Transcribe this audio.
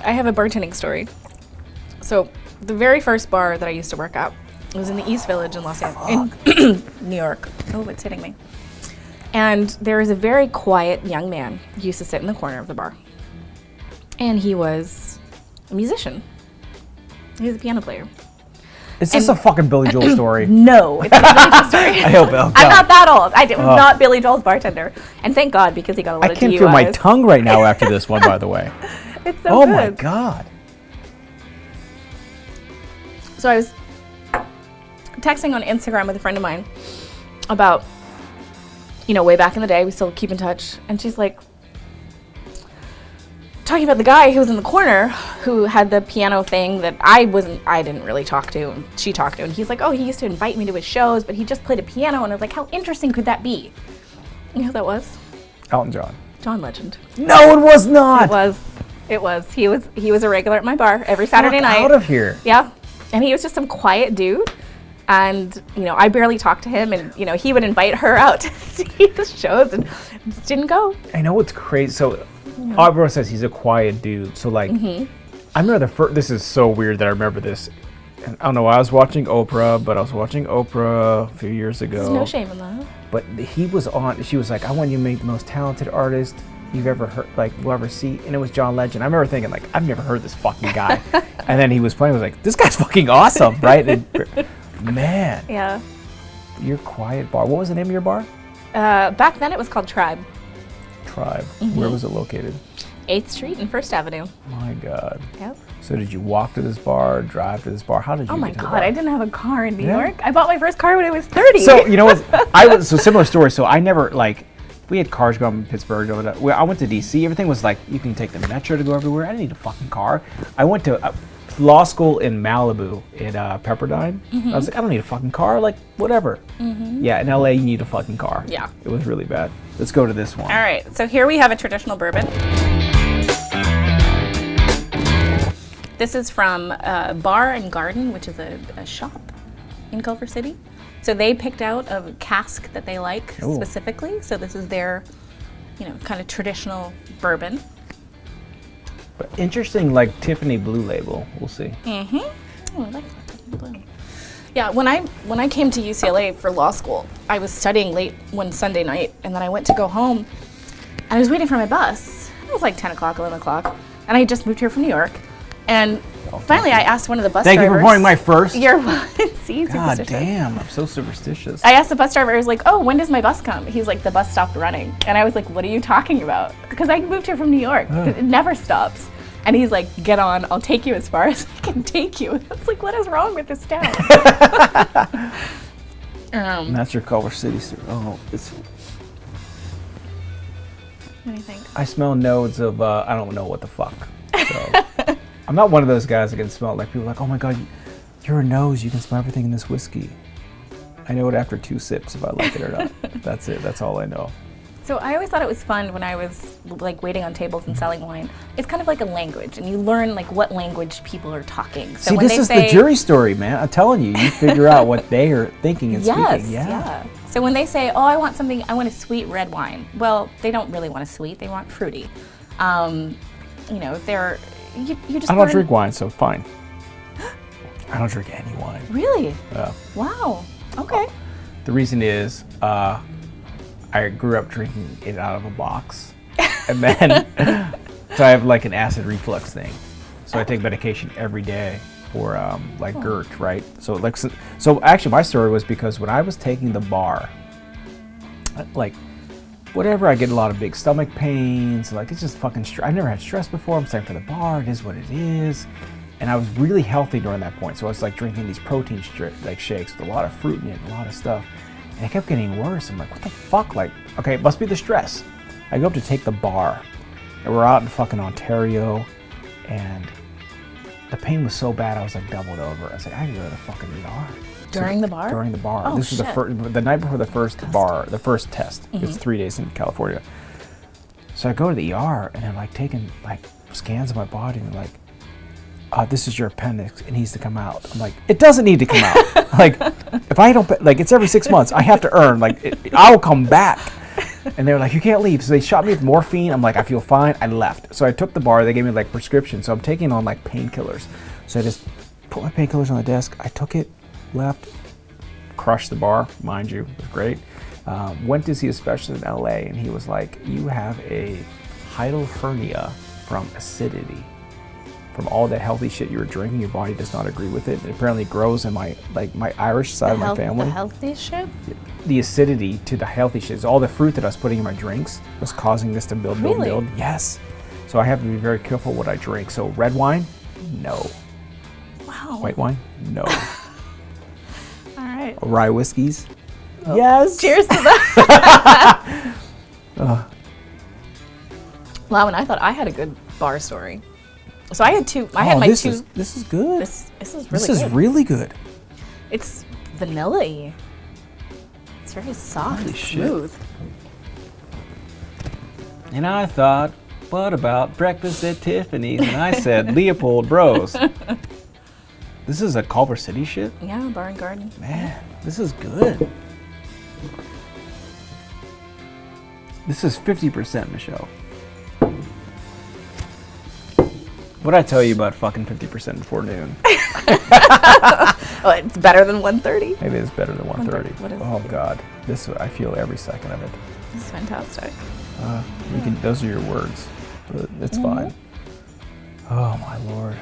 I have a bartending story. So the very first bar that I used to work at was in the East Village in Los Angeles, in New York. Oh, it's hitting me. And there was a very quiet young man who used to sit in the corner of the bar. And he was a musician. He was a piano player. Is this a fucking Billy Joel story? No, it's not a Billy Joel story. I hope. Oh, I'm not that old. I was not Billy Joel's bartender. And thank God, because he got a lot of DUIs. I can't feel my tongue right now after this one, by the way. It's so good. Oh my God. So I was texting on Instagram with a friend of mine about, way back in the day, we still keep in touch. And she's like, talking about the guy who was in the corner who had the piano thing that I didn't really talk to, and she talked to, and he's like, oh, he used to invite me to his shows, but he just played a piano, and I was like, how interesting could that be? You know who that was? Elton John. John Legend. No, it was not. It was. He was a regular at my bar every Saturday night. Out of here. Yeah, and he was just some quiet dude, and I barely talked to him, and he would invite her out to see the shows, and just didn't go. I know what's crazy. So. Everyone says he's a quiet dude. So, like, I remember this is so weird that I remember this. And I don't know why I was watching Oprah, but I was watching Oprah a few years ago. There's no shame in that. But she was like, I want you to make the most talented artist you've ever heard, like, we'll ever see. And it was John Legend. I remember thinking, like, I've never heard this fucking guy. And then he was playing, I was like, this guy's fucking awesome, right? And, man. Yeah. Your quiet bar. What was the name of your bar? Back then it was called Tribe. Where was it located? 8th Street and 1st Avenue. My God. Yep. So did you walk to this bar, drive to this bar? How did you get to the bar? Oh my God, I didn't have a car in New York. I bought my first car when I was 30. So, you know what? So similar story. So I never, we had cars going to Pittsburgh. I went to D.C. Everything was like, you can take the metro to go everywhere. I didn't need a fucking car. I went to law school in Malibu in Pepperdine. I was like, I don't need a fucking car. Like, whatever. Yeah, in L.A. you need a fucking car. Yeah. It was really bad. Let's go to this one. All right. So here we have a traditional bourbon. This is from Bar and Garden, which is a shop in Culver City. So they picked out a cask that they like specifically. So this is their, kind of traditional bourbon. But interesting, like Tiffany Blue Label. We'll see. Oh, I like that Tiffany Blue. Yeah, when I came to UCLA for law school, I was studying late one Sunday night, and then I went to go home, and I was waiting for my bus. It was like 10 o'clock, 11 o'clock, and I just moved here from New York. And finally, I asked one of the bus drivers. Thank you for pouring my first. You're see, God damn, I'm so superstitious. I asked the bus driver, I was like, oh, when does my bus come? He's like, the bus stopped running. And I was like, what are you talking about? Because I moved here from New York. It never stops. And he's like, get on, I'll take you as far as I can take you. It's like, what is wrong with this town? And that's your Culver City story. Oh, it's... What do you think? I smell nodes of, I don't know what the fuck. So, I'm not one of those guys that can smell it. Like, people are like, oh my God, you're a nose, you can smell everything in this whiskey. I know it after 2 sips if I like it or not. That's it, that's all I know. So I always thought it was fun when I was like waiting on tables and selling wine. It's kind of like a language, and you learn like what language people are talking. So see, when this is the jury story, man. I'm telling you, you figure out what they are thinking and speaking. Yeah. So when they say, oh, I want a sweet red wine. Well, they don't really want a sweet, they want fruity. If they're, you just I don't drink wine, so fine. I don't drink any wine. Really? Yeah. Wow, okay. The reason is, I grew up drinking it out of a box, and then so I have like an acid reflux thing. So I take medication every day for GERD, right? So actually, my story was because when I was taking the bar, like whatever, I get a lot of big stomach pains. Like it's just fucking. I never had stress before. I'm starting for the bar. It is what it is. And I was really healthy during that point. So I was like drinking these protein shakes with a lot of fruit in it, and a lot of stuff. And it kept getting worse. I'm like, what the fuck? Like, okay, it must be the stress. I go up to take the bar, and we're out in fucking Ontario, and the pain was so bad, I was like doubled over. I was like, I gotta go to the fucking ER. During the bar? During the bar. Oh, this was the night before the first the first test. It's 3 days in California. So I go to the ER, and they're like taking like scans of my body, and they're like, this is your appendix, it needs to come out. I'm like, it doesn't need to come out. Like, if I don't, like, it's every 6 months, I have to earn, like, I'll come back. And they were like, you can't leave. So they shot me with morphine. I'm like, I feel fine. I left. So I took the bar. They gave me like prescription. So I'm taking on like painkillers. So I just put my painkillers on the desk. I took it, left, crushed the bar, mind you. It was great. Went to see a specialist in LA, and he was like, you have a hiatal hernia from acidity. From all that healthy shit you were drinking, your body does not agree with it. It apparently grows in my Irish side of my family. The healthy shit? The acidity to the healthy shit. So all the fruit that I was putting in my drinks was causing this to build. Yes. So I have to be very careful what I drink. So red wine, no. Wow. White wine, no. All right. Rye whiskeys, yes. Cheers to that. Wow, and I thought I had a good bar story. So I had two. I had my two. This is good. This is really This good. is really good. It's vanilla-y. It's very soft and smooth. And I thought, what about breakfast at Tiffany's? And I said, Leopold Bros. This is a Culver City shit? Yeah, Bar and Garden. Man, this is good. This is 50%, Michelle. What'd I tell you about fucking 50% before noon? Oh, it's better than 130. It is better than 130. What is Oh God, I feel every second of it. This is fantastic. Those are your words, but it's fine. Oh my Lord.